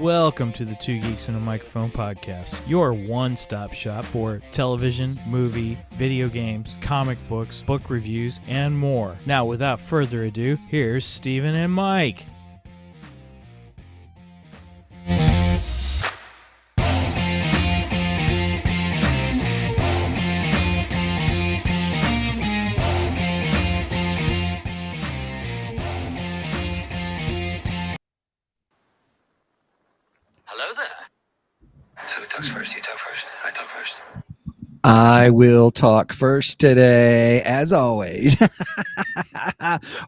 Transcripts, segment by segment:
Welcome to the Two Geeks and a Microphone podcast, your one-stop shop for television, movie, video games, comic books, book reviews, and more. Now, without further ado, here's Steven and Mike. I will talk first today, as always.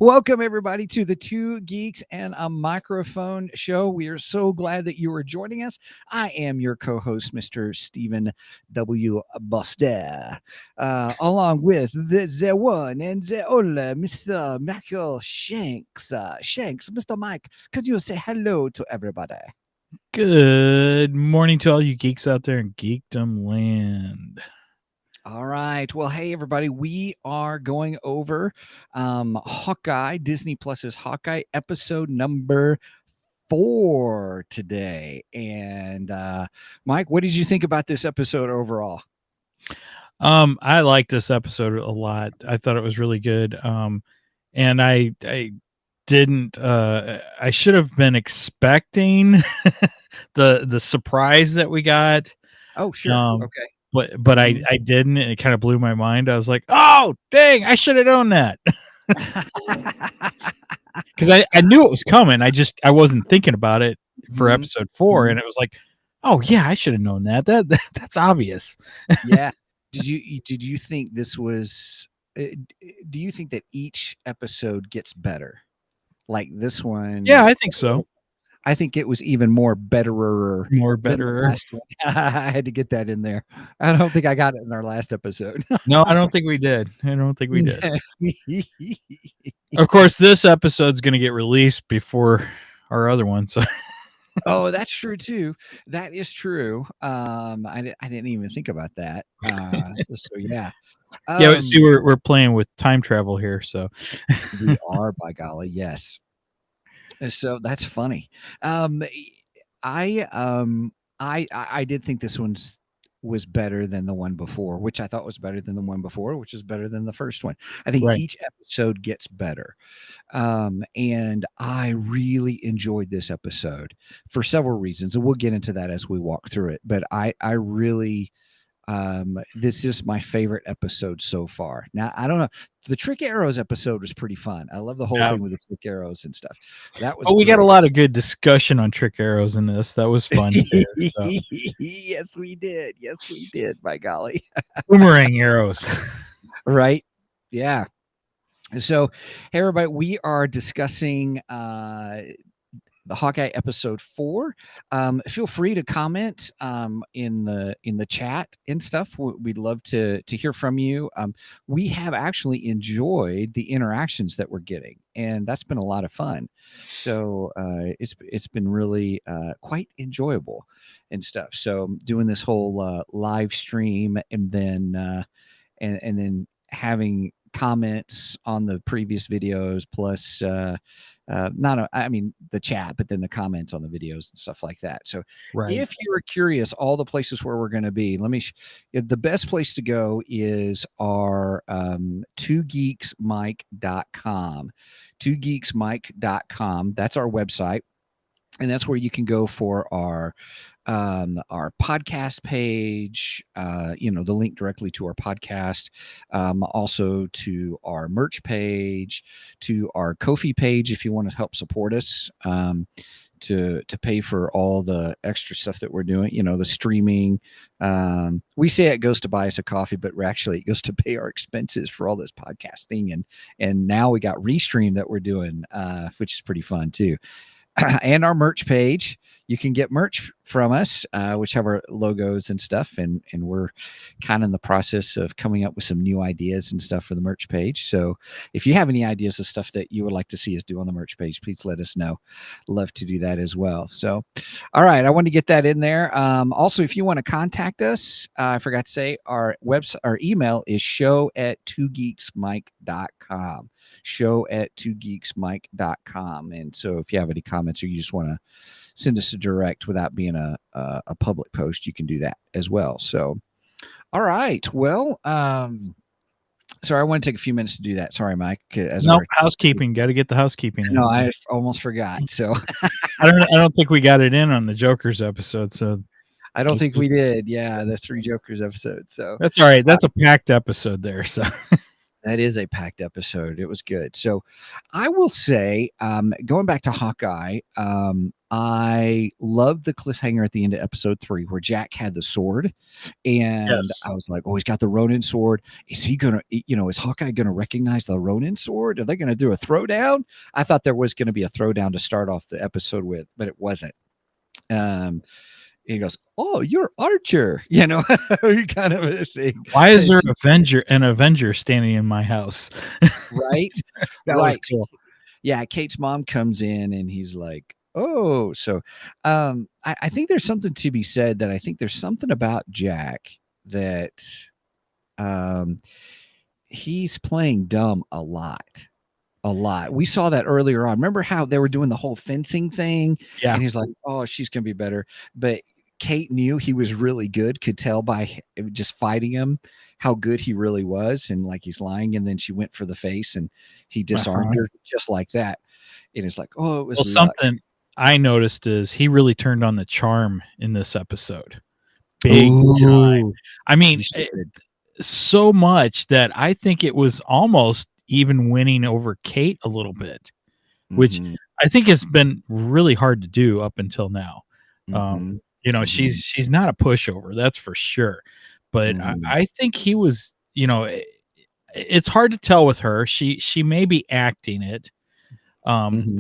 Welcome, everybody, to the Two Geeks and a Microphone show. We are so glad that you are joining us. I am your co-host, Mr. Stephen W. Buster, along with the one and the only Mr. Michael Shanks. Shanks, Mr. Mike, could you say hello to everybody? Good morning to all you geeks out there in geekdom land. All right. Well, hey, everybody. We are going over Hawkeye, Disney Plus's Hawkeye episode number 4 today. And Mike, what did you think about this episode overall? I like this episode a lot. I thought it was really good. And I didn't I should have been expecting the surprise that we got. Oh, sure. Okay. But I didn't. It kind of blew my mind. I was like, oh, dang, I should have known that. Because I knew it was coming. I wasn't thinking about it for episode 4. And it was like, oh, yeah, I should have known that. That's obvious. Yeah. Did you think this was do you think that each episode gets better? Like this one? Yeah, I think so. I think it was even more betterer. I had to get that in there. I don't think I got it in our last episode. No, I don't think we did. Of course, this episode's going to get released before our other one. So. Oh, that's true too. That is true. I didn't even think about that. So yeah. Yeah. See, we're playing with time travel here. So we are, by golly, yes. So that's funny. I did think this one was better than the one before, which I thought was better than the one before, which is better than the first one. I think each episode gets better. And I really enjoyed this episode for several reasons. And we'll get into that as we walk through it. But I really this is my favorite episode so far. Now, I don't know. The Trick Arrows episode was pretty fun. I love the whole thing with the Trick Arrows and stuff. That was we got a lot of good discussion on Trick Arrows in this. That was fun too. So. Yes, we did. By golly. Boomerang arrows. Right. Yeah. So, hey, everybody, we are discussing the Hawkeye episode 4. Feel free to comment in the chat and stuff. We'd love to hear from you. We have actually enjoyed the interactions that we're getting, and that's been a lot of fun. So it's been really quite enjoyable and stuff. So doing this whole live stream and then and then having comments on the previous videos plus the chat, but then the comments on the videos and stuff like that. So if you're curious, all the places where we're going to be, the best place to go is our twogeeksmike.com. twogeeksmike.com. That's our website. And that's where you can go for our podcast page, the link directly to our podcast, also to our merch page, to our Ko-fi page if you want to help support us, to pay for all the extra stuff that we're doing, the streaming. We say it goes to buy us a coffee, but actually it goes to pay our expenses for all this podcasting. And now we got Restream that we're doing, which is pretty fun too. And our merch page. You can get merch from us, which have our logos and stuff. And we're kind of in the process of coming up with some new ideas and stuff for the merch page. So if you have any ideas of stuff that you would like to see us do on the merch page, please let us know. Love to do that as well. So, all right. I want to get that in there. Also, if you want to contact us, I forgot to say our website, our email is show@twogeeksmike.com. show@twogeeksmike.com. And so if you have any comments or you just want to send us a direct without being a public post, you can do that as well. So, all right. Well, sorry, I want to take a few minutes to do that. Sorry, Mike. As Nope, our housekeeping. Got to get the housekeeping no, in. I almost forgot. So I don't think we got it in on the Joker's episode. So I don't let's think just, we did. Yeah, the Three Jokers episode. So that's all right. That's a packed episode there. So that is a packed episode. It was good. So I will say, going back to Hawkeye, I loved the cliffhanger at the end of episode 3 where Jack had the sword. And yes. I was like, oh, he's got the Ronin sword. Is he going to, is Hawkeye going to recognize the Ronin sword? Are they going to do a throwdown? I thought there was going to be a throwdown to start off the episode with, but it wasn't. He goes, "Oh, you're Archer," kind of a thing. Why is there an Avenger standing in my house? Right, That was right. cool. Yeah, Kate's mom comes in and he's like, "Oh," so I think there's something to be said that I think there's something about Jack that um, he's playing dumb a lot. A lot. We saw that earlier on. Remember how they were doing the whole fencing thing? Yeah. And he's like, "Oh, she's gonna be better." But Kate knew he was really good, could tell by just fighting him how good he really was, and like he's lying. And then she went for the face and he disarmed Uh-huh. her just like that. And it's like, oh, it Well, was luck. something I noticed is he really turned on the charm in this episode. Big time. Ooh, I mean, you should. so much that I think it was almost even winning over Kate a little bit, which Mm-hmm, I think has been really hard to do up until now. Um, mm-hmm, she's mm-hmm, she's not a pushover, that's for sure. But mm-hmm, I think he was, it's hard to tell with her. She may be acting it, mm-hmm.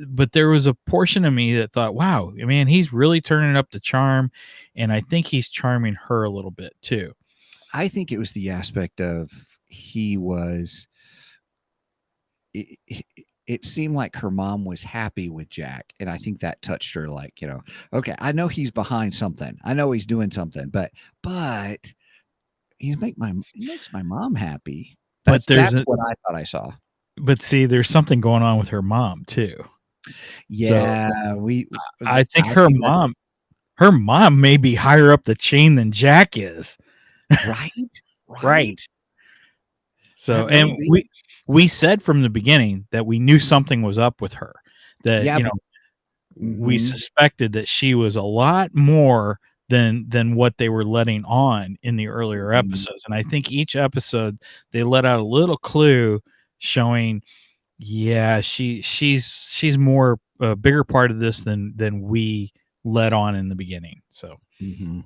but there was a portion of me that thought, wow, man, he's really turning up the charm, and I think he's charming her a little bit too. I think it was the aspect of he was it seemed like her mom was happy with Jack, and I think that touched her. Like, okay, I know he's behind something. I know he's doing something, but he makes my mom happy. But That's what I thought I saw. see, there's something going on with her mom too. So Yeah, I think I think that's her mom may be higher up the chain than Jack is. right, Right. right. So, That may and be. we said from the beginning that we knew something was up with her. That, Yeah. we Mm-hmm, suspected that she was a lot more than what they were letting on in the earlier mm-hmm, episodes. And I think each episode they let out a little clue showing, yeah, she's more a bigger part of this than we let on in the beginning. So mm-hmm.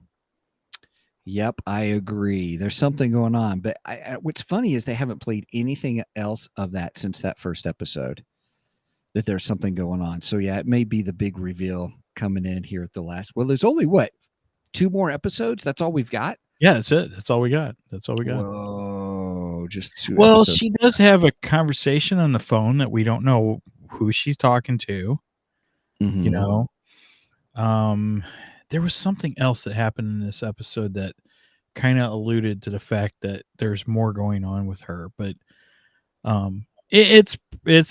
Yep, I agree. There's something going on, but what's funny is they haven't played anything else of that since that first episode. That there's something going on. So yeah, it may be the big reveal coming in here at the last. Well, there's only what 2 more episodes. That's all we've got. yeah, that's it. That's all we got. That's all we got. Whoa, just 2 Well, episodes. she does have a conversation on the phone that we don't know who she's talking to, you Mm-hmm. know. Um, there was something else that happened in this episode that kind of alluded to the fact that there's more going on with her, but it's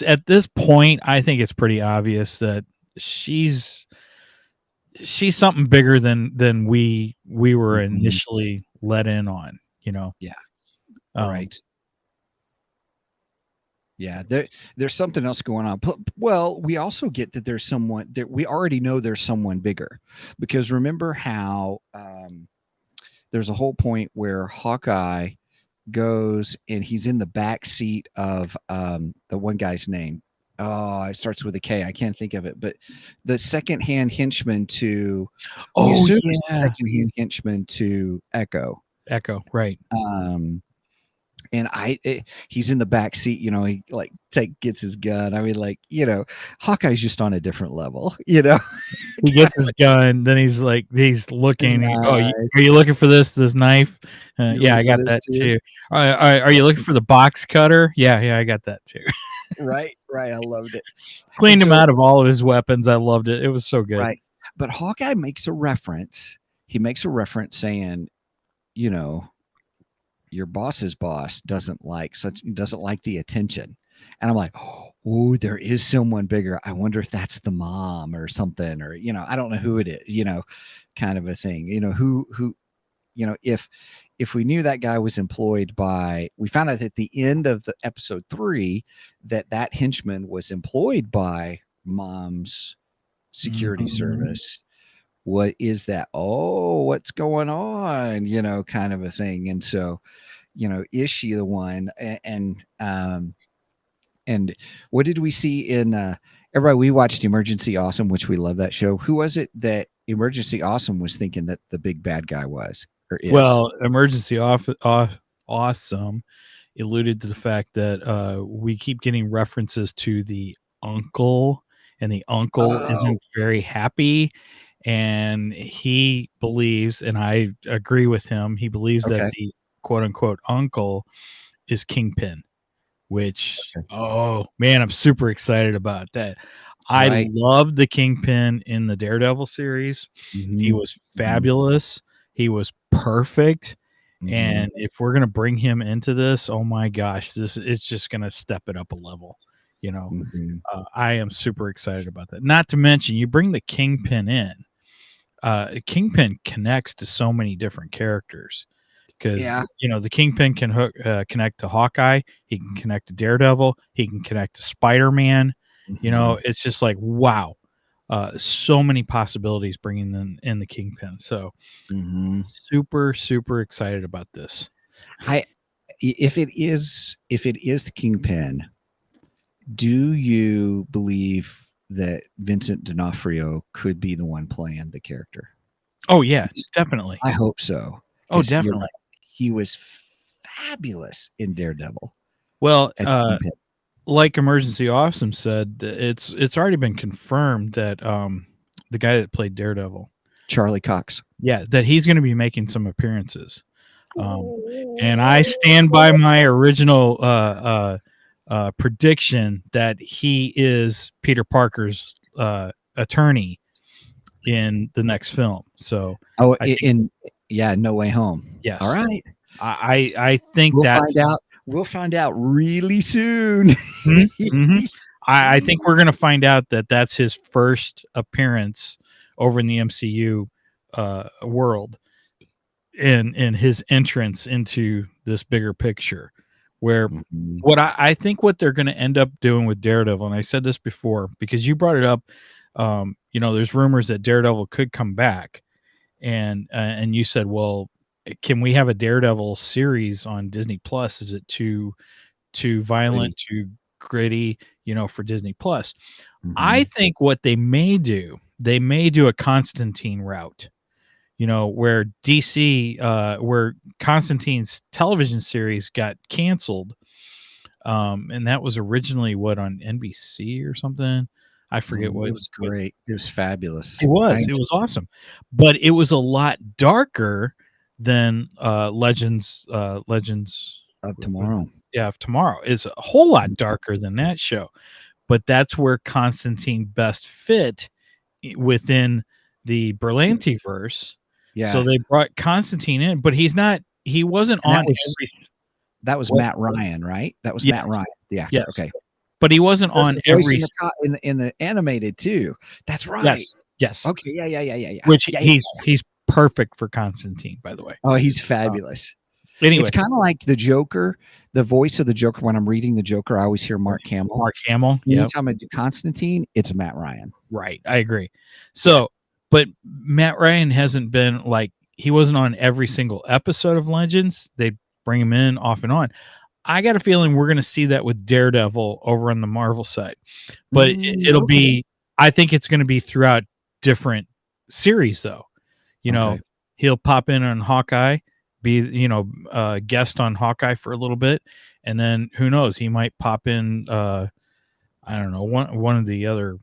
at this point I think it's pretty obvious that she's she's something bigger than we were Mm-hmm. initially let in on. Yeah. Um, Right. Yeah. There's something else going on. Well, we also get that there's someone that we already know there's someone bigger, because remember how there's a whole point where Hawkeye goes and he's in the back seat of the one guy's name. Oh, it starts with a K. I can't think of it, but the secondhand henchman to we oh assume is the yeah, secondhand henchman to Echo. Echo, right. Um, and he's in the back seat. He like gets his gun. I mean, like Hawkeye's just on a different level. He gets his gun, then he's like, he's It's looking. Oh, nice. are you looking for this knife? You Yeah, looking I for got this that too? too. Are you looking for the box cutter? Yeah, yeah, I got that too. Right, right. I loved it. And Cleaned him so out of all of his weapons. I loved it. It was so good. right, but Hawkeye makes a reference. He makes a reference saying, you know, your boss's boss doesn't like the attention. And I'm like, oh, there is someone bigger. I wonder if that's the mom or something, or I don't know who it is. Kind of a thing. Who if we knew that guy was employed by, we found out at the end of the episode 3 that henchman was employed by mom's security Mhm. service. What is that? Oh, what's going on? Kind of a thing. And so, is she the one? And what did we see in everybody? We watched Emergency Awesome, which we love that show. Who was it that Emergency Awesome was thinking that the big bad guy was or is? Well, Awesome alluded to the fact that we keep getting references to the uncle, and the uncle Oh, isn't very happy. And he believes, and I agree with him, he believes that okay. the quote unquote uncle is Kingpin, which, Okay. oh man, I'm super excited about that. I Right. love the Kingpin in the Daredevil series. He Mhm. was Mhm. fabulous. He was perfect. Mhm. And if we're gonna bring him into this, oh my gosh, this it's just gonna step it up a level. You know, Mhm. I am super excited about that. Not to mention, you bring the Kingpin in. Kingpin connects to so many different characters because Yeah. the Kingpin can connect to Hawkeye. He can connect to Daredevil. He can connect to Spider-Man. Mhm. It's just like wow, so many possibilities bringing in the Kingpin. So Mhm. super super excited about this. I if it is the Kingpin, do you believe that Vincent D'Onofrio could be the one playing the character? Oh yeah, Because definitely. I hope so. Oh, Because you're definitely. right. He was fabulous in Daredevil Well, as Kingpin. like Emergency Awesome said, it's already been confirmed that the guy that played Daredevil, Charlie Cox. yeah, that he's going to be making some appearances. Um, and I stand by Oh. my original prediction that he is Peter Parker's attorney in the next film. So Oh, I think yeah, No Way Home. All yes, right. I think We'll find that's out. We'll find out really soon. mhm, mhm. I think we're gonna find out that that's his first appearance over in the MCU world, in his entrance into this bigger picture. Where Mhm. what I think what they're gonna end up doing with Daredevil, and I said this before because you brought it up. There's rumors that Daredevil could come back, and you said, well, can we have a Daredevil series on Disney Plus? Is it too violent, Gritty. too gritty, for Disney Plus? I Mhm. think what they may do a Constantine route, where DC, where Constantine's television series got canceled. And that was originally what, on NBC or something. I forget Oh, it was what great. It was fabulous. it I was. It enjoyed was awesome, but it was a lot darker than Legends. of What is Tomorrow. it? Yeah, of Tomorrow is a whole Mhm. lot darker than that show. But that's where Constantine best fit within the Berlanti verse. So Yeah, they brought Constantine in, but he wasn't and on every that was what Matt Ryan, right? That was yes, Matt Ryan, the actor. yes. Okay. But he wasn't Does on the voice every in the in the animated too. That's right. yes, yes. Okay, yeah, yeah, yeah, yeah, yeah. Which Yeah, yeah. he's perfect for Constantine, by the way. Oh, he's Uh, fabulous. It's anyway, kinda like the Joker, the voice of the Joker when I'm reading the Joker, I always hear Mark Hamill. Mark Hamill, yep. Anytime I do Constantine, it's Matt Ryan. Right, I agree. Yeah. So, but Matt Ryan hasn't been like he wasn't on every single episode of Legends. They bring him in off and on. I got a feeling we're gonna see that with Daredevil over on the Marvel side, but it'll Okay. be. I think it's gonna be throughout different series, though. You know, Okay. he'll pop in on Hawkeye, be guest on Hawkeye for a little bit, and then who knows, he might pop in. I don't know, one of the other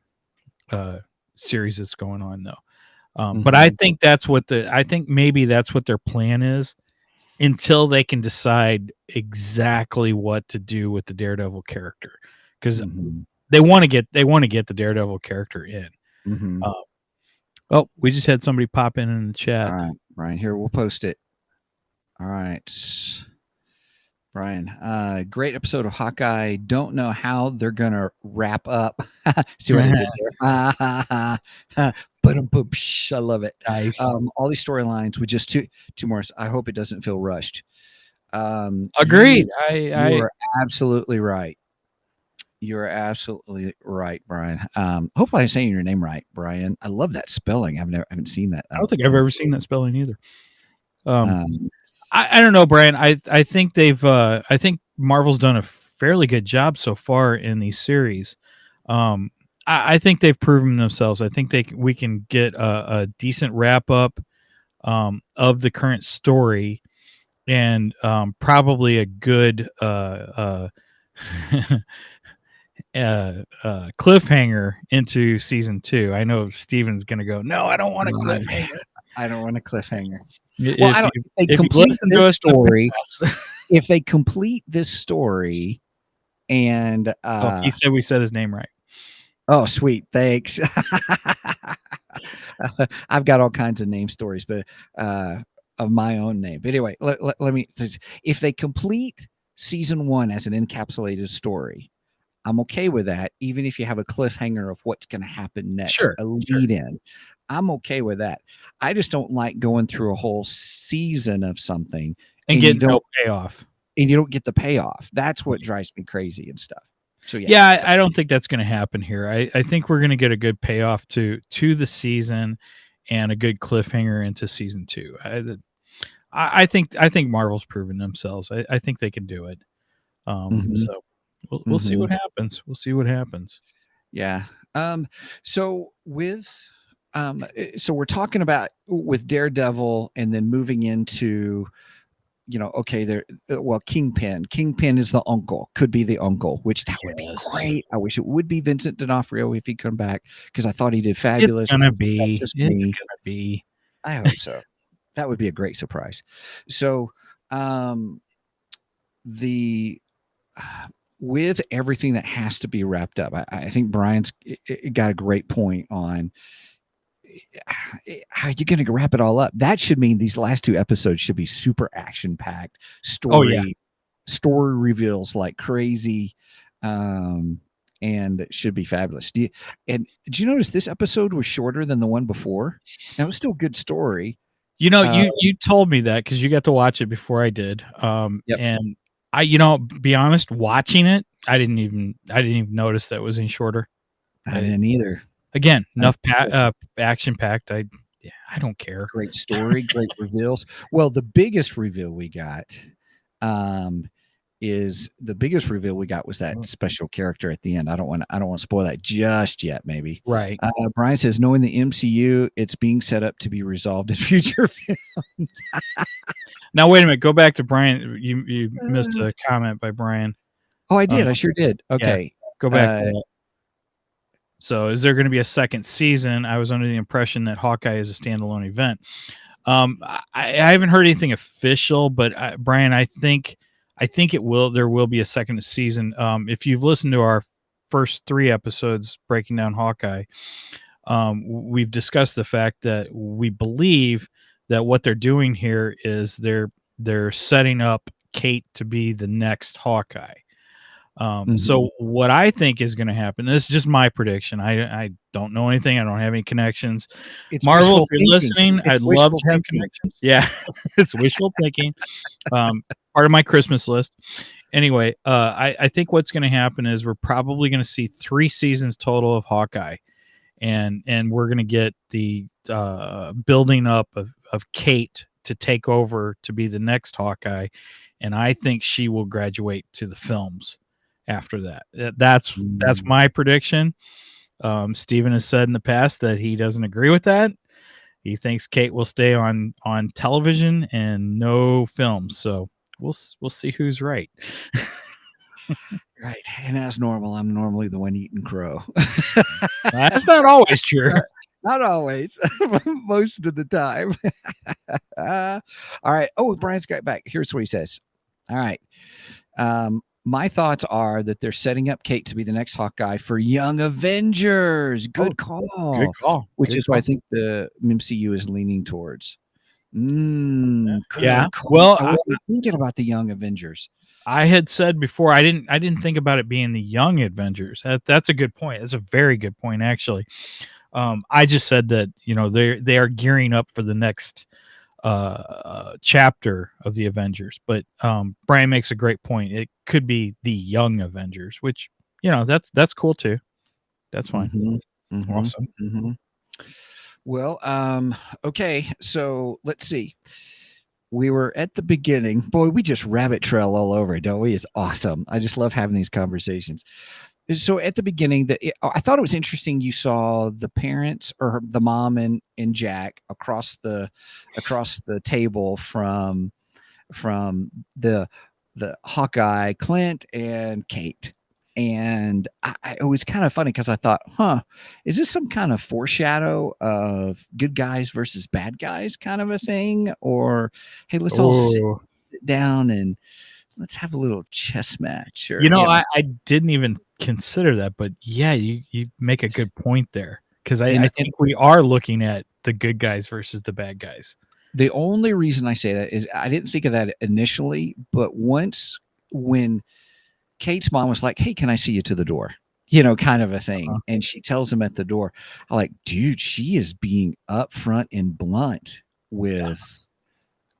uh, series that's going on though. But I Mhm. think I think maybe that's what their plan is until they can decide exactly what to do with the Daredevil character, because Mhm. they want to get the Daredevil character in. Mhm. Uh, oh, we just had somebody pop in the chat. Alright, Ryan, here, we'll post it. Alright. Brian, great episode of Hawkeye. Don't know how they're gonna wrap up. See what I did there? But I love it. Nice. All these storylines with just two more. I hope it doesn't feel rushed. Agreed. You are absolutely right. You're absolutely right, Brian. Hopefully, I'm saying your name right, Brian. I love that spelling. I haven't seen that. I don't think I've ever seen that spelling either. Um, I don't know, Brian. I think I think Marvel's done a fairly good job so far in these series. I think they've proven themselves. I think we can get a decent wrap up of the current story, and probably a good cliffhanger into season 2. I know Steven's going to go, no, I don't want a cliffhanger. I don't want a cliffhanger. Well, if they complete this story, if they complete this story, and he said we said his name right. Oh, sweet, thanks. I've got all kinds of name stories, but of my own name. But anyway, let me. If they complete season 1 as an encapsulated story, I'm okay with that. Even if you have a cliffhanger of what's going to happen next, a lead in, I'm okay with that. I just don't like going through a whole season of something and getting no payoff, and you don't get the payoff. That's what drives me crazy and stuff. So I don't think that's going to happen here. I think we're going to get a good payoff to the season and a good cliffhanger into season 2. I think Marvel's proven themselves. I think they can do it. So we'll see what happens. We'll see what happens. Yeah. So we're talking about with Daredevil, and then moving into, okay, Kingpin. Kingpin is the uncle, could be the uncle, which that would be great. I wish it would be Vincent D'Onofrio if he'd come back, because I thought he did fabulous. It's gonna be. I hope so. That would be a great surprise. So, with everything that has to be wrapped up, I think Brian's got a great point on how you're going to wrap it all up. That should mean these last 2 episodes should be super action packed. Story reveals like crazy, and it should be fabulous. Did you notice this episode was shorter than the one before? And it was still a good story. You told me that because you got to watch it before I did. And I, be honest, watching it, I didn't even notice that it was any shorter. I didn't either. Again, enough action packed. I don't care. Great story, great reveals. Well, the biggest reveal we got was that special character at the end. I don't want to spoil that just yet. Maybe. Right. Brian says, knowing the MCU, it's being set up to be resolved in future films. Now wait a minute. Go back to Brian. You missed a comment by Brian. Oh, I did. I sure did. Okay. Yeah, go back to that. So is there going to be a second season? I was under the impression that Hawkeye is a standalone event. I haven't heard anything official, but Brian, I think there will be a second season. If you've listened to our first 3 episodes breaking down Hawkeye, we've discussed the fact that we believe that what they're doing here is they're setting up Kate to be the next Hawkeye. So what I think is going to happen, this is just my prediction. I don't know anything. I don't have any connections. It's Marvel, if you're listening, I'd love to have thinking. connections. Yeah, it's wishful thinking. Part of my Christmas list. Anyway, I think what's going to happen is we're probably going to see 3 seasons total of Hawkeye, and we're going to get the building up of Kate to take over to be the next Hawkeye, and I think she will graduate to the films after that. That's my prediction. Steven has said in the past that he doesn't agree with that. He thinks Kate will stay on television and no films. So we'll see who's right. Right. And as normal, I'm normally the one eating crow. That's not always true. Not always. Most of the time. All right. Oh, Brian's got back. Here's what he says. All right. My thoughts are that they're setting up Kate to be the next Hawkeye for Young Avengers. Good call. Good call. Which is what I think the MCU is leaning towards. Yeah. Good call. Well, I wasn't thinking about the Young Avengers. I had said before I didn't think about it being the young Avengers. That's a good point. That's a very good point, actually. I just said that they are gearing up for the next chapter of the Avengers. But Brian makes a great point. It could be the young Avengers, which that's cool too. That's fine. Mhm. Mhm. Awesome. Mhm. Well, okay, so let's see. We were at the beginning. Boy, we just rabbit trail all over, don't we? It's awesome. I just love having these conversations. So at the beginning, I thought it was interesting. You saw the parents or the mom and Jack across the table from the Hawkeye, Clint and Kate. And it was kind of funny because I thought, is this some kind of foreshadow of good guys versus bad guys kind of a thing? Or, hey, let's all sit Oh, down and let's have a little chess match or, I didn't even consider that, but yeah, you make a good point there because I and think we are looking at the good guys versus the bad guys. the only reason I say that is I didn't think of that initially, but once when Kate's mom was like, "Hey, can I see you to the door?" Kind of a thing. Uh, And she tells him at the door, I'm like, dude, she is being upfront and blunt with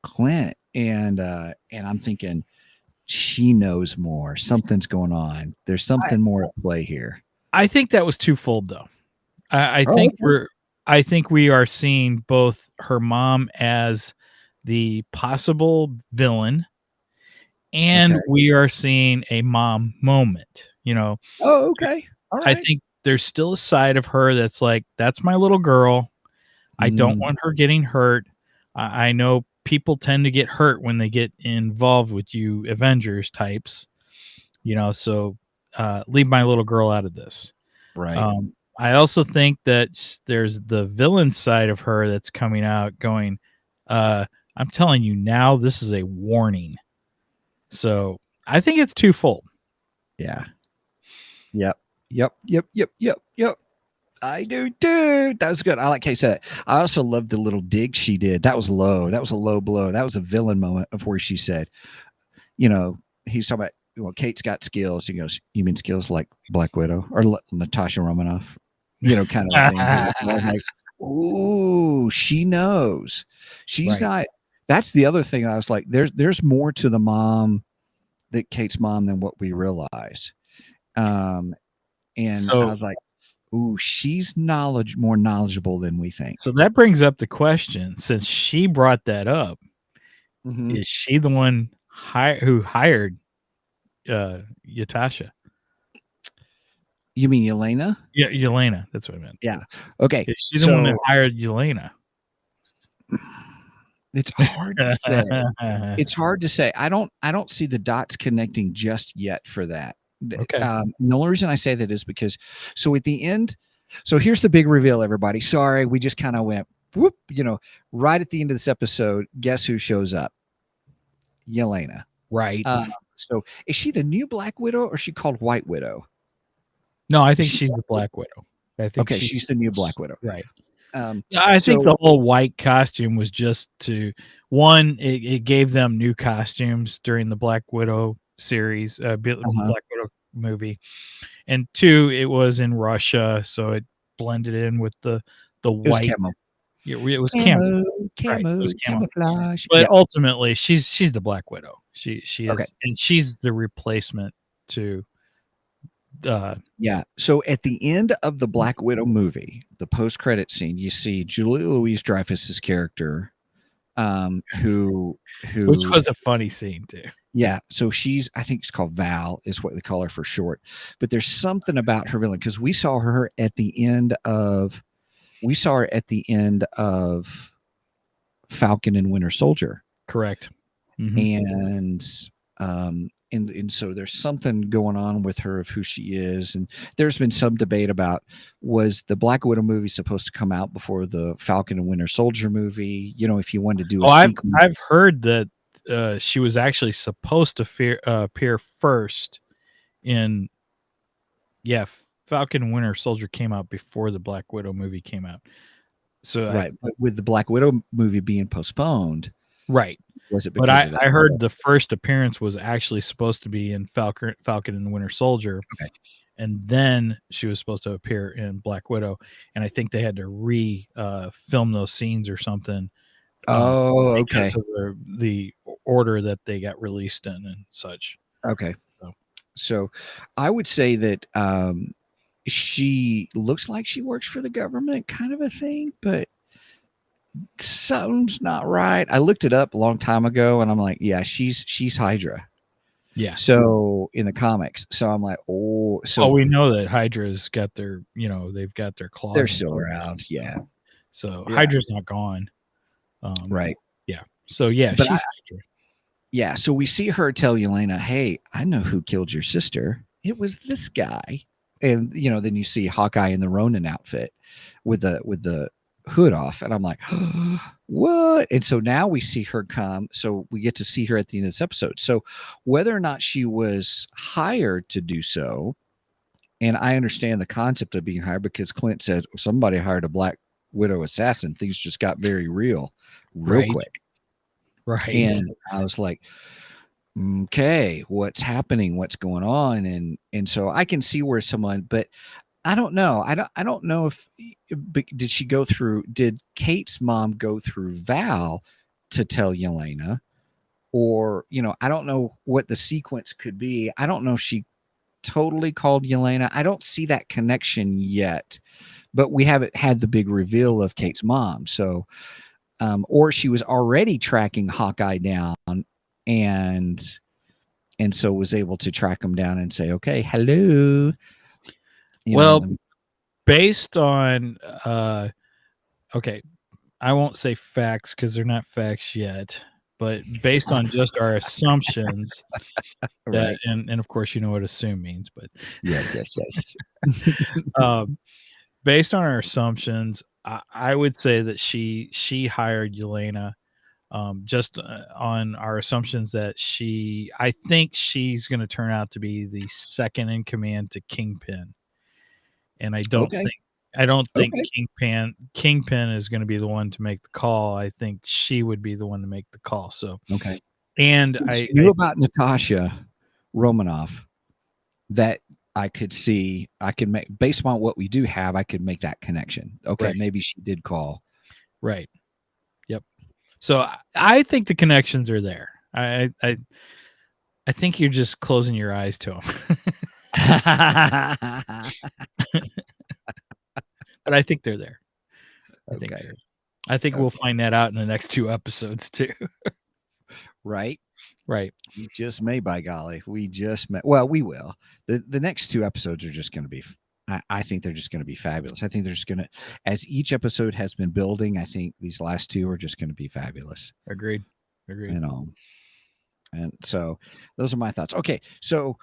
Clint. And I'm thinking, she knows more. Something's going on. There's I something more at play here. I think that was twofold though. I Oh, think okay. we are seeing both her mom as the possible villain, Okay. and we are seeing a mom moment. Oh, okay. All I right. think there's still a side of her that's like, "That's my little girl. I don't Mm, want her getting hurt. I know people tend to get hurt when they get involved with you Avengers types, so leave my little girl out of this." right. I also think that there's the villain side of her that's coming out going, uh, I'm telling you now, this is a warning. So I think it's twofold. Yeah. Yep. Yep. Yep. Yep. Yep. Yep. I do too. That was good. I like how you said it. I also loved the little dig she did. That was low. That was a low blow. That was a villain moment of where she said, he's talking about, well, Kate's got skills. He goes, you mean skills like Black Widow or Natasha Romanoff, kind of a thing. And I was like, ooh, she knows. She's Right. not. That's the other thing. I was like, there's more to the mom, that Kate's mom, than what we realize. Um, and I So was like, ooh, she's more knowledgeable than we think. so that brings up the question, since she brought that up, Mhm. is she the one who hired Yatasha? You mean Yelena? Yeah, Yelena, that's what I meant. Yeah. Okay. Is she the one that So hired Yelena? it's hard to say. It's hard to say. I don't see the dots connecting just yet for that. Okay. And the only reason I say that is because so at the end, so here's the big reveal, everybody. Sorry, we just kind of went whoop, right at the end of this episode. Guess who shows up? Yelena. Right. So is she the new Black Widow or is she called White Widow? No, I Is think she she's the Black Widow. I think okay? She's the new Black Widow. right. Um, Yeah, I think so the whole white costume was just to one, it gave them new costumes during the Black Widow series, uh-huh. Black Widow movie, and two, it was in Russia, so it blended in with the It was white. camo. Yeah, it was camo, Camo, right? It was camo, camo, camouflage. but Yeah. ultimately, she's the Black Widow. She Okay. is, and she's the replacement to uh Yeah. So at the end of the Black Widow movie, the post-credit scene, you see Julia Louis-Dreyfus's character, who which who was a funny scene too. yeah. So I think it's called Val, is what they call her for short. But there's something about her villain because we saw her at the end of Falcon and Winter Soldier. Correct. Mhm. And so there's something going on with her of who she is, and there's been some debate about, was the Black Widow movie supposed to come out before the Falcon and Winter Soldier movie, if you wanted to do a Oh, I've sequel. I've heard that, she was actually supposed to appear first in yeah, Falcon and Winter Soldier came out before the Black Widow movie came out. So I Right. But with the Black Widow movie being postponed, right. was it But because of that? I heard the first appearance was actually supposed to be in Falcon and the Winter Soldier, Okay. and then she was supposed to appear in Black Widow, and I think they had to film those scenes or something, um, Oh, because okay. of the order that they got released in and such. Okay. So So I would say that she looks like she works for the government kind of a thing, but something's not right. I looked it up a long time ago and I'm like, yeah, she's Hydra. yeah. So in the comics. So I'm like, oh, Well, so we know that Hydra's got their, they've got their they're claws in still everything. around. Yeah. So Yeah. Hydra's not gone. Um, Right. yeah. So yeah, But she's Hydra. yeah, so we see her tell Yelena, "Hey, I know who killed your sister. It was this guy." And then you see Hawkeye in the Ronin outfit with the hood off, and I'm like, "What?" And so now we see her come. So we get to see her at the end of this episode. So whether or not she was hired to do so, and I understand the concept of being hired because Clint said somebody hired a Black Widow assassin. Things just got very real Right. quick. Right. And I was like, okay, what's happening, what's going on, and so I can see where someone, but I don't know, I don't know if did Kate's mom go through Val to tell Yelena, or I don't know what the sequence could be. I don't know if she totally called Yelena. I don't see that connection yet, but we haven't had the big reveal of Kate's mom. So or she was already tracking Hawkeye down, and so was able to track him down and say, okay, hello. Well, Let me, based on okay, I won't say facts because they're not facts yet, but based on just our assumptions that, right. and of course you know what assume means, but Yes, yes, yes. um, based on our assumptions, I would say that she hired Yelena, just on our assumptions that I think she's going to turn out to be the second in command to Kingpin, and Okay. I don't think Okay. Kingpin is going to be the one to make the call. I think she would be the one to make the call. So, Okay. and She knew about Natasha Romanoff that I could see, I could make, based on what we do have, I could make that connection. Okay. right, Maybe she did call. right, yep. So I think the connections are there. I think you're just closing your eyes to them, but I think they're there. I think Okay. they're. I think we'll Okay. find that out in the next 2 episodes too. Right. Right. We just may, by golly, we just may. Well, we will. The next two episodes are just going to be. I think they're just going to be fabulous. I think they're just going to, as each episode has been building. I think these last two are just going to be fabulous. Agreed. Agreed. You know, and so those are my thoughts. Okay, so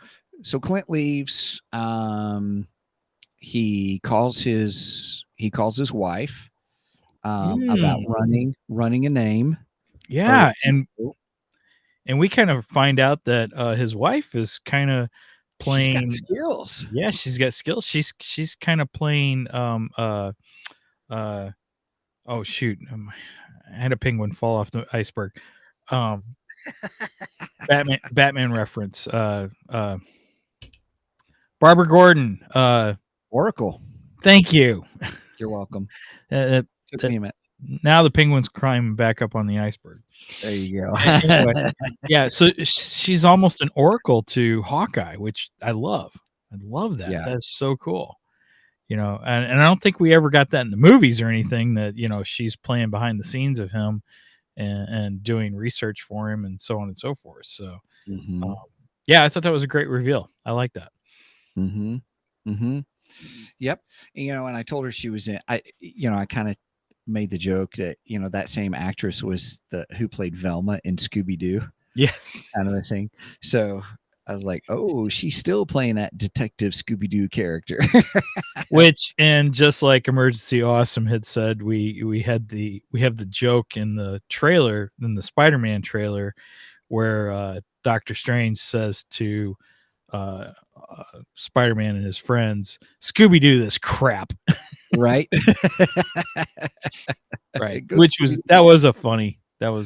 Clint leaves. He calls his wife about Mm, running a name. Or yeah, and we kind of find out that, his wife is kinda she's got playing. skills. Yeah, she's got skills. She's kinda playing, uh oh, shoot, I had a penguin fall off the iceberg. Um, Batman reference, Barbara Gordon, Oracle. thank you. You're welcome. That Took that me a minute. now the penguin's climbing back up on the iceberg. There you Anyway, go. yeah, so she's almost an oracle to Hawkeye, which I love. I love that. Yeah. That's so cool. And I don't think we ever got that in the movies or anything that, she's playing behind the scenes of him and doing research for him and so on and so forth. So, um, Mm-hmm. yeah, I thought that was a great reveal. I like that. Mm-hmm. Mm-hmm. Yep. And I told her she was in. I kind of made the joke that that same actress was the who played Velma in Scooby Doo, Yes. kind of a thing. So I was like, oh, she's still playing that Detective Scooby Doo character. Which, and just like Emergency Awesome had said, we have the joke in the trailer, in the Spider-Man trailer, where Doctor Strange says to Spider-Man and his friends, "Scooby Doo this crap." right? Right. Go Which was Scooby-Doo. that was a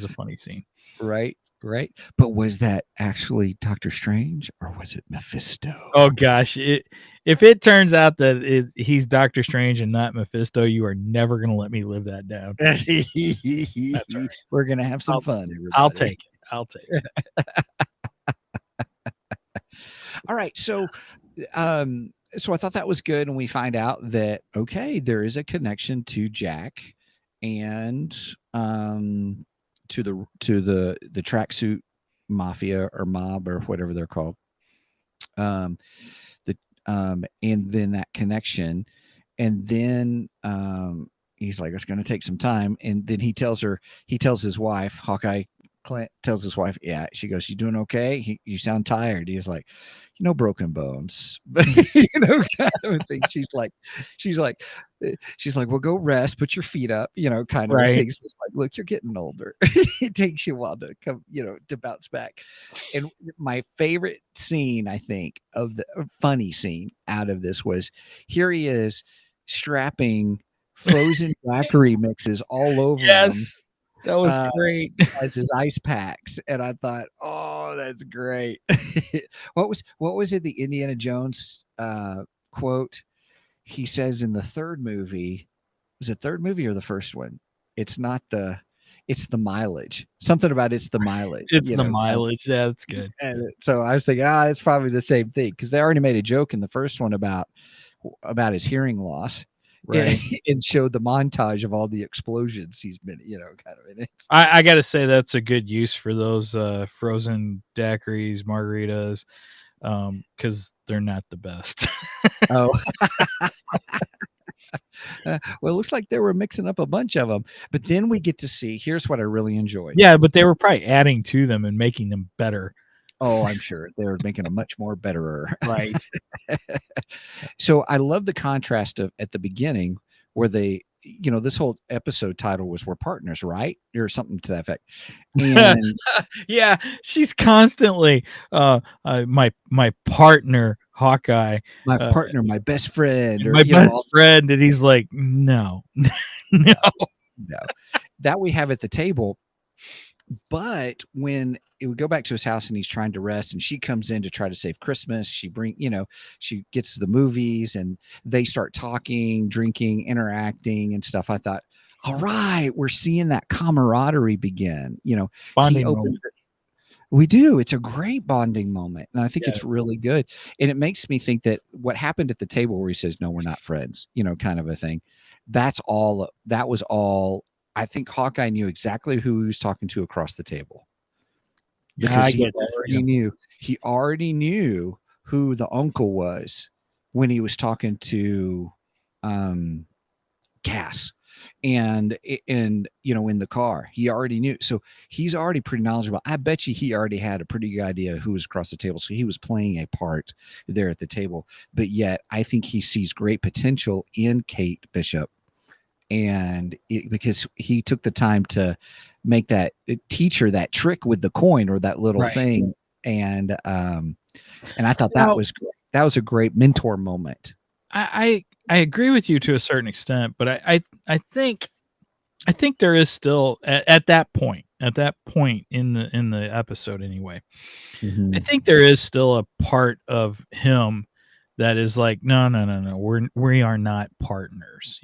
funny scene. Right, right. But was that actually Doctor Strange or was it Oh Mephisto? gosh, if it turns out that he's Doctor Strange and not Mephisto, you are never gonna let me live that down. That's all right. We're gonna have some I'll fun, I'll everybody. take it. I'll take it. All right, so I thought that was good, and we find out that okay, there is a connection to Jack and to the tracksuit mafia or mob or whatever they're called. Um, the and then that connection, and then he's like, it's going to take some time, and then he tells his wife, Hawkeye Clint tells his wife, yeah, she goes, you doing okay? You sound tired. He's like, broken bones, but kind of a thing. She's like, she's like, well, go rest, put your feet up, kind of a Right. thing. So it's like, look, you're getting older. It takes you a while to come, to bounce back. And my favorite scene, I think, of the funny scene out of this was here he is strapping frozen daiquiri mixes all over him Yes. That was uh, great. as his ice packs, and I thought, oh, that's great. What was it? The Indiana Jones quote he says in the third movie. Was it third movie or the first one? It's not the. It's the mileage. Something about it's the mileage. It's the mileage. Yeah, that's good. And so I was thinking, it's probably the same thing because they already made a joke in the first one about his hearing loss, and, Right. and showed the montage of all the explosions he's been, kind of in it. I gotta say that's a good use for those frozen daiquiris, margaritas, because they're not the best. Oh, well, it looks like they were mixing up a bunch of them. But then we get to see. Here's what I really enjoyed. Yeah, but they were probably adding to them and making them better. Oh, I'm sure they're making a much more betterer. Right. So I love the contrast of at the beginning where they, this whole episode title was "We're Partners," right, or something to that effect. And Yeah, she's constantly my partner Hawkeye, my uh, partner, my best friend, or my best friend, and he's like, no, no. no, that we have at the table. But when it would go back to his house and he's trying to rest, and she comes in to try to save Christmas, she gets to the movies and they start talking, drinking, interacting, and stuff. I thought, all right, we're seeing that camaraderie begin. He Bonding opens moment. it. We do. It's a great bonding moment, and I think Yeah, it's really good. And it makes me think that what happened at the table where he says, "No, we're not friends," kind of a thing. That's all. That was all. I think Hawkeye knew exactly who he was talking to across the table yeah, because I get that. Yeah. he already knew who the uncle was when he was talking to um, Cass and in the car. He already knew, so he's already pretty knowledgeable. I bet you he already had a pretty good idea who was across the table, so he was playing a part there at the table. But yet I think he sees great potential in Kate Bishop, and because he took the time to make that teach her that trick with the coin or that little Right. thing. And I thought that Now, was great. That was a great mentor moment. I agree with you to a certain extent, but I think there is still at that point in the episode anyway. I Mm-hmm. think there is still a part of him that is like, no, no, no, no, we are not partners.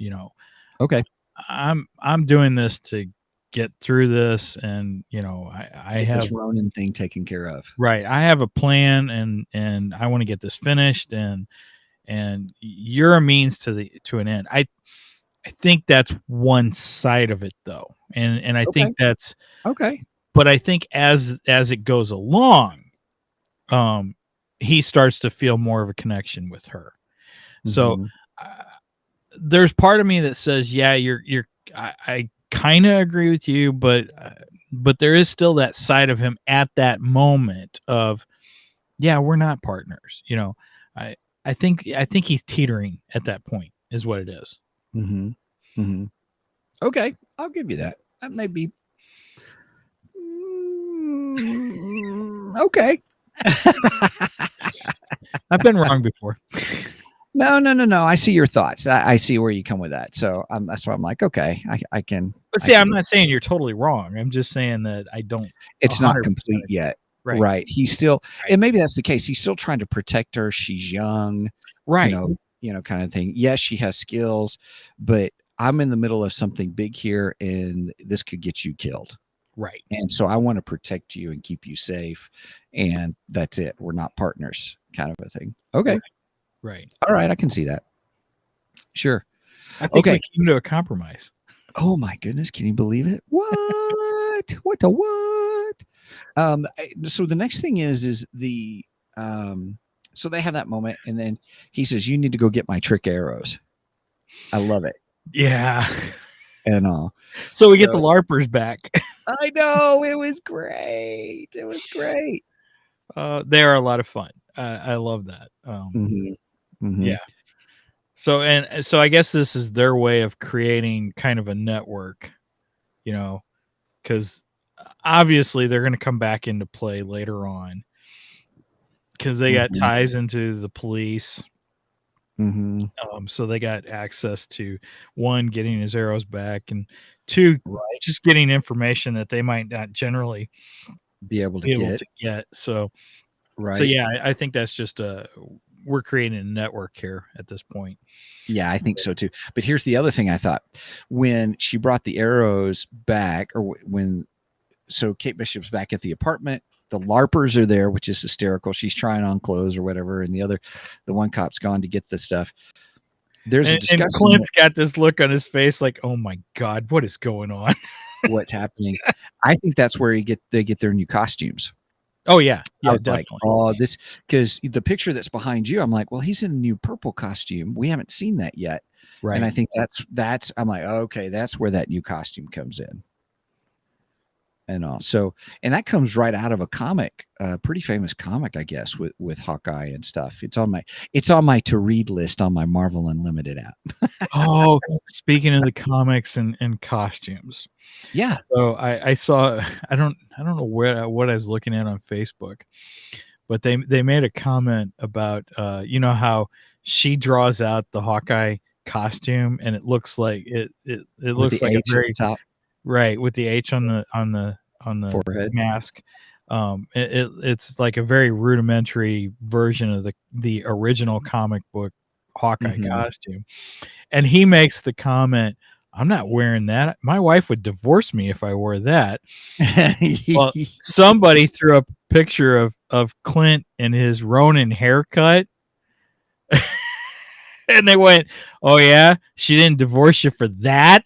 Okay. I'm doing this to get through this, and I Get have this Ronin thing taken care of. right. I have a plan, and I want to get this finished, and you're a means to an end. I think that's one side of it though, and I Okay. think that's, Okay. but I think as it goes along, um, he starts to feel more of a connection with her. So Mm-hmm. uh, there's part of me that says, yeah, I kind of agree with you, but there is still that side of him at that moment of, yeah, we're not partners. I I think he's teetering at that point is what it is. Mm-hmm. Mm-hmm. Okay. I'll give you that. That may be okay. I've been wrong before. No. I see your thoughts. I see where you come with that. So that's why I'm like, okay, I can. But I see, I'm can. not saying you're totally wrong. I'm just saying that I don't It's not 100% complete agree. yet. Right. Right. He's still, Right. and maybe that's the case. He's still trying to protect her. She's young, you Right. know, kind of thing. Yes, she has skills, but I'm in the middle of something big here, and this could get you killed. Right. And so I want to protect you and keep you safe. And that's it. We're not partners, kind of a thing. Okay. Right. Right. All right. I can see that. Sure. I think we Okay. came to a compromise. Oh my goodness. Can you believe it? What? What the what? So the next thing is so they have that moment, and then he says, "You need to go get my trick arrows." I love it. Yeah. And So we get the LARPers back. I know, it was great. It was great. They are a lot of fun. I love that. Yeah. So I guess this is their way of creating kind of a network, because obviously they're going to come back into play later on because they got ties into the police. So they got access to, one, getting his arrows back, and two, just getting information that they might not generally be able to get. So right. Yeah, I think that's just we're creating a network here at this point. Yeah, I think so too. But here's the other thing I thought. When she brought the arrows back, or so Kate Bishop's back at the apartment, the LARPers are there, which is hysterical. She's trying on clothes or whatever, and the one cop's gone to get the stuff. There's a discussion. And Clint's got this look on his face like, oh my God, what is going on? What's happening? I think that's where they get their new costumes. Oh yeah, I was definitely. Like, this, because the picture that's behind you, I'm like, well, he's in a new purple costume. We haven't seen that yet, right? And I think that's. I'm like, okay, that's where that new costume comes in. And and that comes right out of a comic, pretty famous comic, I guess, with Hawkeye and stuff. It's on my to read list on my Marvel Unlimited app. Oh, speaking of the comics and costumes, yeah. So I saw, I don't know what I was looking at on Facebook, but they made a comment about how she draws out the Hawkeye costume and it looks like it looks like a very top. Right, with the H on the forehead mask. It's like a very rudimentary version of the original comic book Hawkeye costume. And he makes the comment, I'm not wearing that. My wife would divorce me if I wore that. Well, somebody threw up a picture of Clint and his Ronin haircut. And they went, oh yeah, she didn't divorce you for that?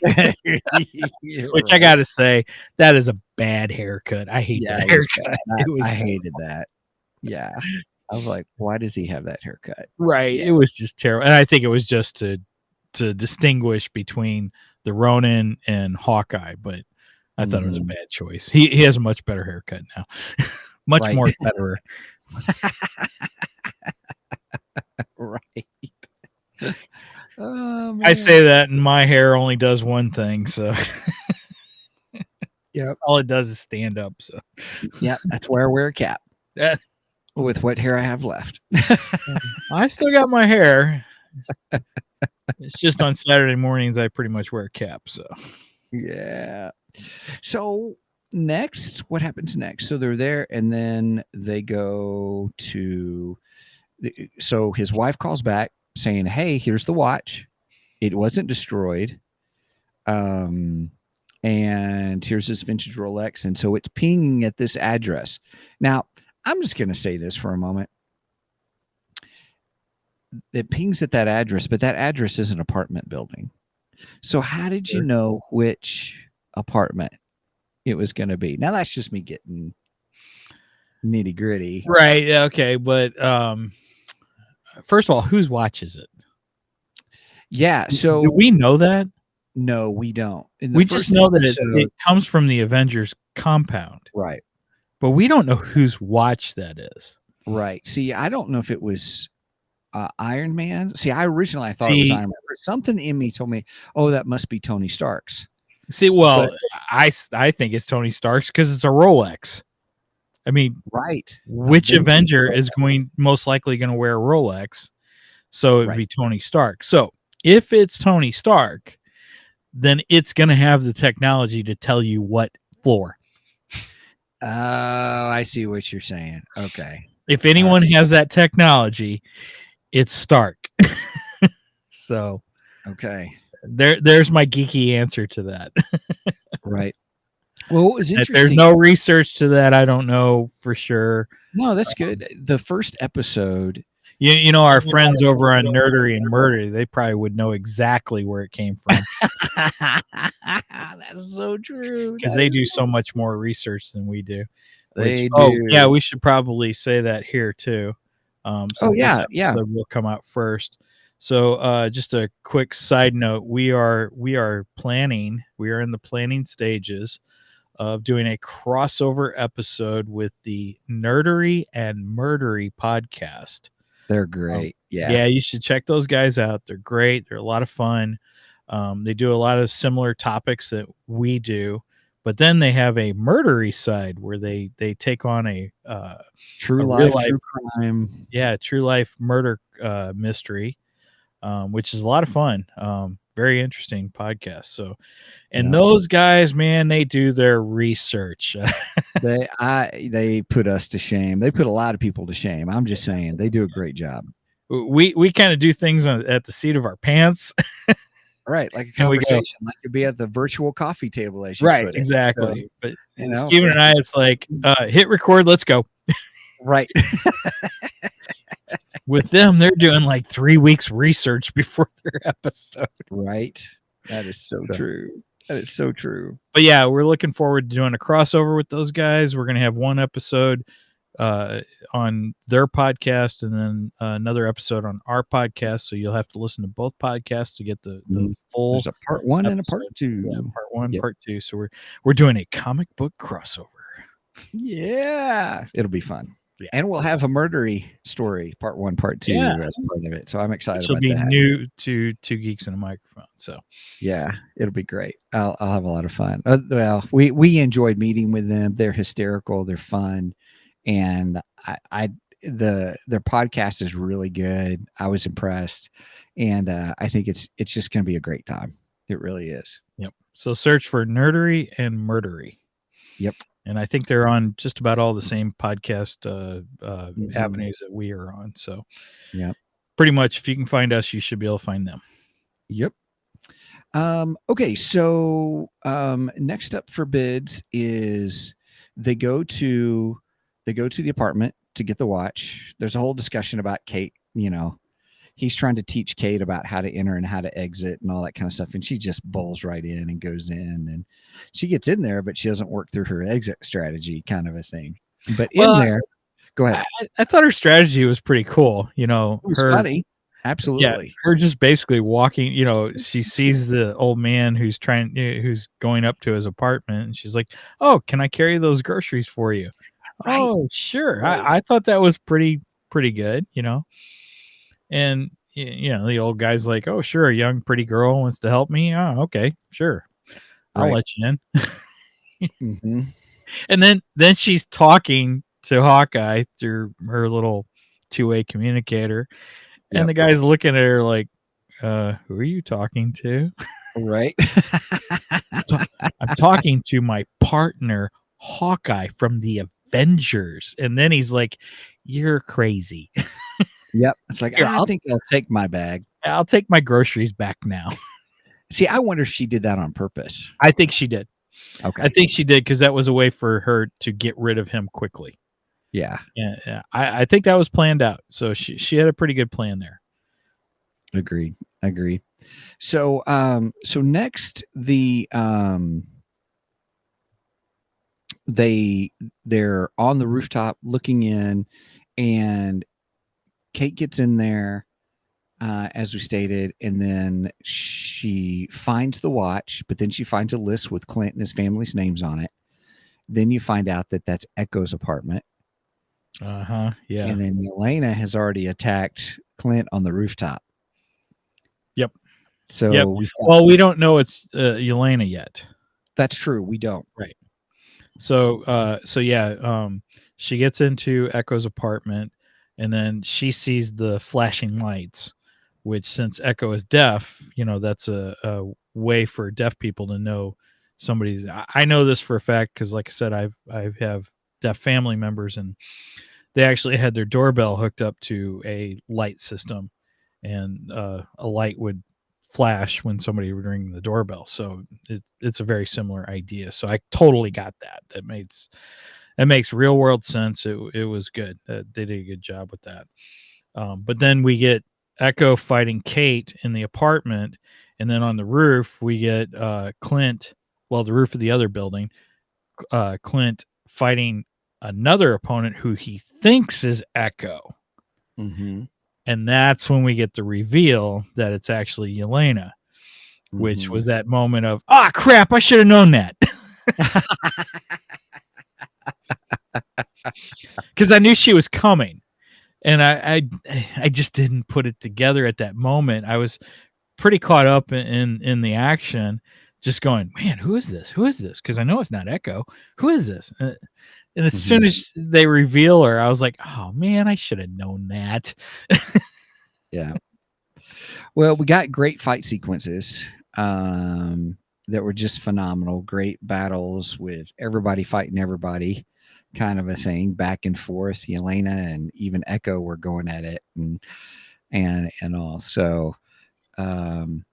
Which I gotta say, that is a bad haircut. I hate that haircut. I hated that. Yeah. I was like, why does he have that haircut? Right. Yeah. It was just terrible. And I think it was just to distinguish between the Ronin and Hawkeye, but I thought it was a bad choice. He has a much better haircut now. Much more better. Right. Oh, man. I say that, and my hair only does one thing, so yeah, all it does is stand up. So yeah, that's where I wear a cap. With what hair I have left. I still got my hair. It's just on Saturday mornings I pretty much wear a cap. So yeah. So next, what happens next? So they're there, and then they go to. So his wife calls back saying, hey, here's the watch. It wasn't destroyed. And here's this vintage Rolex. And so it's pinging at this address. Now, I'm just going to say this for a moment. It pings at that address, but that address is an apartment building. So how did you know which apartment it was going to be? Now, that's just me getting nitty gritty. Right. Okay. But first of all, whose watch is it? Yeah. So do we know that? No, we don't. We just know that it comes from the Avengers compound. Right. But we don't know whose watch that is. Right. See, I don't know if it was Iron Man. See, I originally thought it was Iron Man. Something in me told me, oh, that must be Tony Stark's. See, well, I think it's Tony Stark's because it's a Rolex. I mean, right. Which Avenger is most likely going to wear a Rolex? So it'd Right. be Tony Stark. So if it's Tony Stark, then it's going to have the technology to tell you what floor. Oh, I see what you're saying. Okay. If All anyone right. has that technology, it's Stark. So Okay. there's my geeky answer to that. Right. Well, what was If there's interesting. no research to that, I don't know for sure. No, that's good. The first episode. You know, our friends over on Nerdery and Murdery, they probably would know exactly where it came from That's so true. because they do so much more research than we do. Which, They oh yeah, do. we should probably say that here too, Oh since this yeah, yeah. episode will come out first. So, just a quick side note: we are planning. We are in the planning stages of doing a crossover episode with the Nerdery and Murdery podcast. They're great. Yeah. Yeah, you should check those guys out. They're great. They're a lot of fun. They do a lot of similar topics that we do, but then they have a murdery side where they take on True a real life, life, true crime. yeah, true life murder mystery, which is a lot of fun. Very interesting podcast. So, and Yeah. those guys, man, they do their research. They put us to shame. They put a lot of people to shame. I'm just saying they do a great job. We kind of do things at the seat of our pants, Right, like a and we go, conversation, like you'd be at the virtual coffee table, as you right, put it. So, exactly. But Steven like and I, it's like, hit record, let's go. right. With them, they're doing like 3 weeks research before their episode. Right. That is so So, true. That is so true. but yeah, we're looking forward to doing a crossover with those guys. We're gonna have one episode on their podcast and then another episode on our podcast. So you'll have to listen to both podcasts to get the full There's a part 1 and a episode. part 2. Yeah, part 1, Yep. part 2. So we're doing a comic book crossover. Yeah. It'll be fun. Yeah. And we'll have a murdery story, part 1, part 2 Yeah. as part of it. So I'm excited Which will about be that. new to Two Geeks and a Microphone. So Yeah, it'll be great. I'll have a lot of fun. Well, we enjoyed meeting with them. They're hysterical. They're fun, and their podcast is really good. I was impressed, and I think it's just going to be a great time. It really is. yep. So search for Nerdery and Murdery. Yep. And I think they're on just about all the same podcast avenues that we are on. So, Yep. pretty much, if you can find us, you should be able to find them. Yep. Okay, so next up for bids is they go to the apartment to get the watch. There's a whole discussion about Kate. He's trying to teach Kate about how to enter and how to exit and all that kind of stuff, and she just bowls right in and goes in, and she gets in there, but she doesn't work through her exit strategy, kind of a thing. But in there, go ahead. I thought her strategy was pretty cool. It was funny. Absolutely. Yeah, her just basically walking. She sees the old man who's going up to his apartment, and she's like, "Oh, can I carry those groceries for you?" Right. Oh, sure. Right. I thought that was pretty good. And the old guy's like, "Oh, sure, a young pretty girl wants to help me. Oh, okay, sure, I'll Right. let you in." Mm-hmm. And then she's talking to Hawkeye through her little two-way communicator, and Yep. the guy's looking at her like, "Who are you talking to?" Right. I'm talking to my partner Hawkeye from the Avengers. And then he's like, "You're crazy." Yep. It's like, Here, I think I'll take my bag. I'll take my groceries back now. See, I wonder if she did that on purpose. I think she did. Okay. I think she did because that was a way for her to get rid of him quickly. Yeah. Yeah. I think that was planned out. So she had a pretty good plan there. Agreed. So next they're on the rooftop looking in, and Kate gets in there, as we stated, and then she finds the watch, but then she finds a list with Clint and his family's names on it. Then you find out that that's Echo's apartment. Yeah. And then Elena has already attacked Clint on the rooftop. Yep. So yep. We don't know it's Yelena yet. That's true. We don't. Right. So she gets into Echo's apartment, and then she sees the flashing lights, which since Echo is deaf, that's a way for deaf people to know somebody's. I know this for a fact because, like I said, I have deaf family members, and they actually had their doorbell hooked up to a light system, and a light would flash when somebody would ring the doorbell. So it's a very similar idea. So I totally got that. That makes real world sense. It was good. They did a good job with that. But then we get Echo fighting Kate in the apartment, and then on the roof we get Clint. Well, the roof of the other building, Clint fighting another opponent who he thinks is Echo, Mm-hmm. and that's when we get the reveal that it's actually Yelena, which Mm-hmm. was that moment of, ah, crap, I should have known that. Because I knew she was coming, and I just didn't put it together at that moment. I was pretty caught up in the action, just going, man, who is this? Who is this? Because I know it's not Echo. Who is this? And as soon Mm-hmm. as they reveal her, I was like, oh man, I should have known that. Yeah. Well, we got great fight sequences that were just phenomenal. Great battles with everybody fighting everybody, kind of a thing, back and forth. Yelena and even Echo were going at it, and all. So um,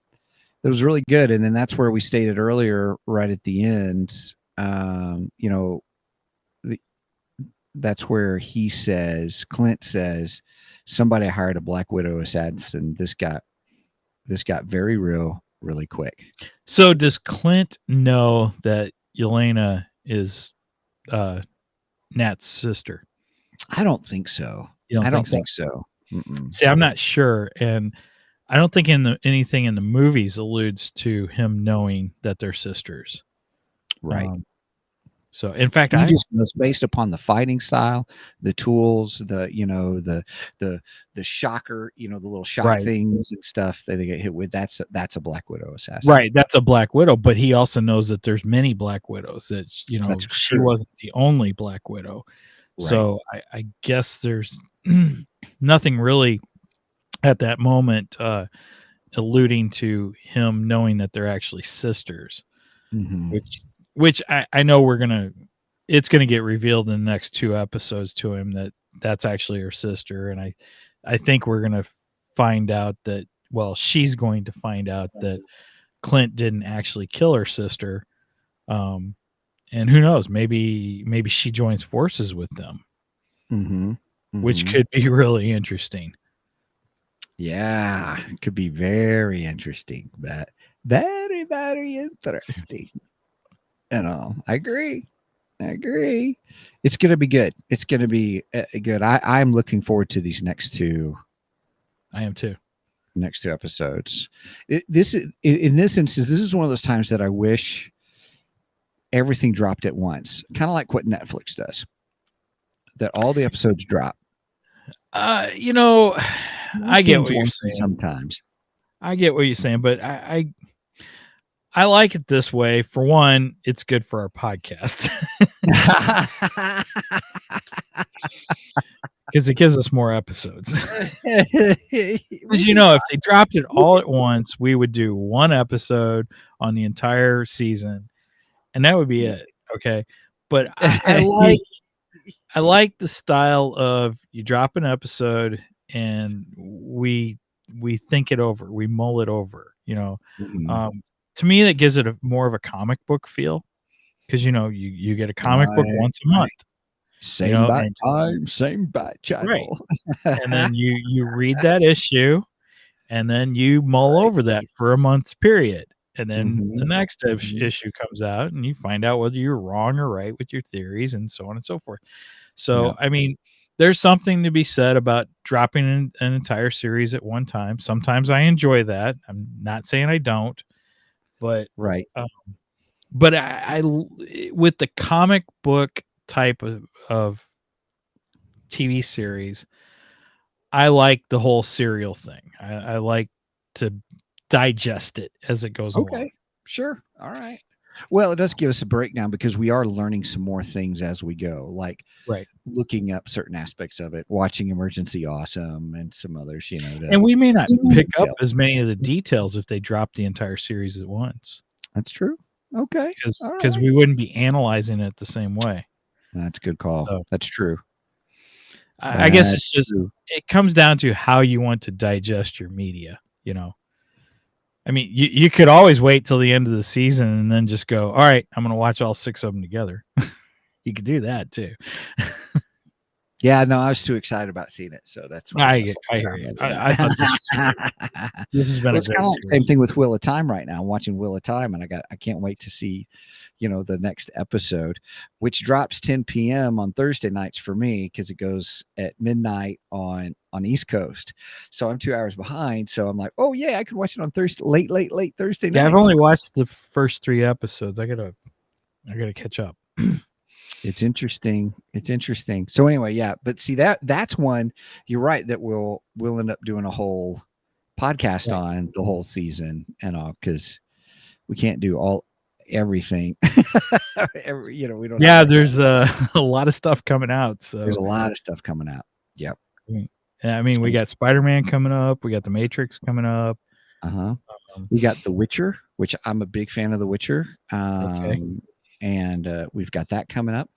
it was really good. And then that's where we stated earlier, right at the end. You know, the, that's where Clint says, somebody hired a Black Widow assassin. This got very real really quick. So does Clint know that Yelena is uh, Nat's sister? I don't think so. You don't I think don't so? think so. Mm-mm. See, I'm not sure, and I don't think anything in the movies alludes to him knowing that they're sisters. Right. Um, so, in fact, He I just knows based upon the fighting style, the tools, the the shocker, the little shock right, things and stuff that they get hit with. That's a Black Widow assassin. right, that's a Black Widow, but he also knows that there's many Black Widows. That That's she true. wasn't the only Black Widow. Right. So I guess there's nothing really at that moment alluding to him knowing that they're actually sisters, Mm-hmm. which I know it's gonna get revealed in the next two episodes to him that that's actually her sister, and I think we're gonna find out that, well, she's going to find out that Clint didn't actually kill her sister, um, and who knows, maybe she joins forces with them, Mm-hmm. which Mm-hmm. could be really interesting. Yeah, it could be very interesting, but very, very interesting. I agree. I agree. It's going to be good. It's going to be good. I'm looking forward to these I am too. next two episodes. In this instance, this is one of those times that I wish everything dropped at once, kind of like what Netflix does. That all the episodes drop. You know, I get Binge what you're watching saying. sometimes. I get what you're saying, but I like it this way. For one, it's good for our podcast because it gives us more episodes. Because if they dropped it all at once, we would do one episode on the entire season, and that would be it. Okay, but I like the style of you drop an episode and we think it over, we mull it over. Mhm. Um, to me, that gives it more of a comic book feel because you get a comic book Right, once a right. month. Same bat And time, same bat right, channel. and then you read that issue, and then you mull Right. over that for a month's period, and then the Mhm, next mhm. issue comes out, and you find out whether you're wrong or right with your theories, and so on and so forth. Yeah. So, I mean, there's something to be said about dropping an entire series at one time. Sometimes I enjoy that. I'm not saying I don't, but Right. uh, with the comic book type of TV series, I like the whole serial thing. I like to digest it as it goes along. Okay. Sure. All right. Well, it does give us a breakdown because we are learning some more things as we go, like Right. looking up certain aspects of it, watching Emergency Awesome and some others, to And we may not pick up detail. as many of the details if they drop the entire series at once, That's true. Okay. All because right. we wouldn't be analyzing it the same way. That's a good call. So That's true. I guess it's That's just true. it comes down to how you want to digest your media, you know? I mean, you could always wait till the end of the season and then just go, "All right, I'm gonna watch all 6 of them together." You could do that too. Yeah, no, I was too excited about seeing it, so that's why I was I like, hear "I'm you. gonna do I thought this was great. that." This has been Well, a it's kinda great like the same series. thing with Wheel of Time right now. I'm watching Wheel of Time, and I can't wait to see, the next episode, which drops 10 p.m. on Thursday nights for me because it goes at midnight on East Coast. So I'm 2 hours behind, so I'm like, "Oh, yeah, I could watch it on Thursday late Thursday Yeah, I've nights." only watched the first 3 episodes. I gotta catch up. It's interesting. It's interesting. So anyway, yeah, but see that's one you're right that we'll end up doing a whole podcast Right. on the whole season and all because we can't do everything. We don't have Yeah, that kind of. there's a lot of stuff coming out, There's so a lot of stuff coming out. Yep. I mean, we got Spider-Man coming up, we got The Matrix coming up. Uh-huh. Um, We got The Witcher, which I'm a big fan of The Witcher. okay. And we've got that coming up.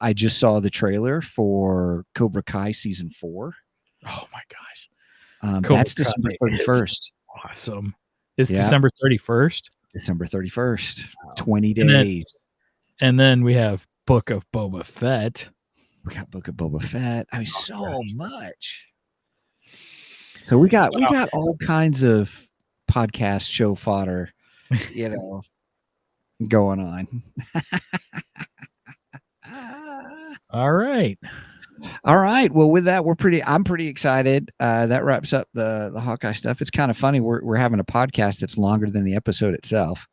I just saw the trailer for Cobra Kai season 4. Oh my gosh. Cobra That's Kai December is 31st. awesome. It's Yeah, December 31st. December 31st. Wow. 20 And then days. we have Book of Boba Fett. We got Book of Boba Fett. I mean, Oh my so gosh. much. So we Wow. got all kinds of podcast show fodder, you know, going on. All right. All right. Well, with that, I'm pretty excited. That wraps up the Hawkeye stuff. It's kind of funny. We're having a podcast that's longer than the episode itself.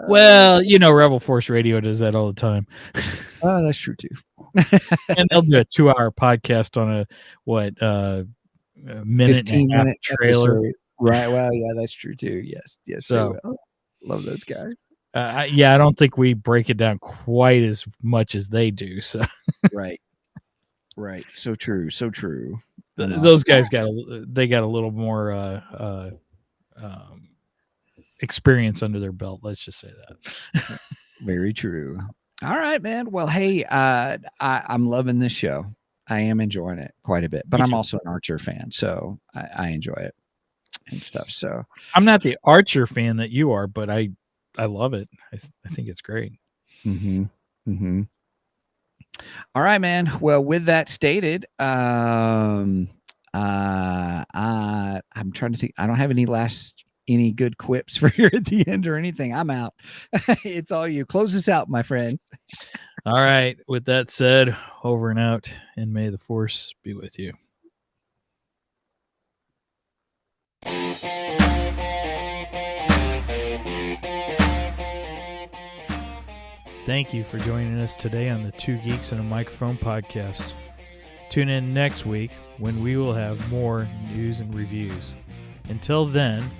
Well, Rebel Force Radio does that all the time. Oh, that's true too. And they'll do a 2-hour podcast on a minute and a half 15-minute trailer. episode. Right. Well, yeah, that's true too. Yes, they So, will. Love those guys. I don't think we break it down quite as much as they do. So Right. Right. So true. So true. those guys got a little more experience under their belt. Let's just say that. Very true. All right, man. Well, hey, I'm loving this show. I am enjoying it quite a bit, but Me I'm too. also an Archer fan, so I enjoy it and stuff. So I'm not the Archer fan that you are, but I love it. I think it's great. Mm-hmm. Mm-hmm. All right, man. Well, with that stated, I'm trying to think. I don't have any good quips for here at the end or anything. I'm out. It's all you. Close this out, my friend. All right. With that said, over and out, and may the force be with you. Thank you for joining us today on the Two Geeks and a Microphone podcast. Tune in next week when we will have more news and reviews. Until then,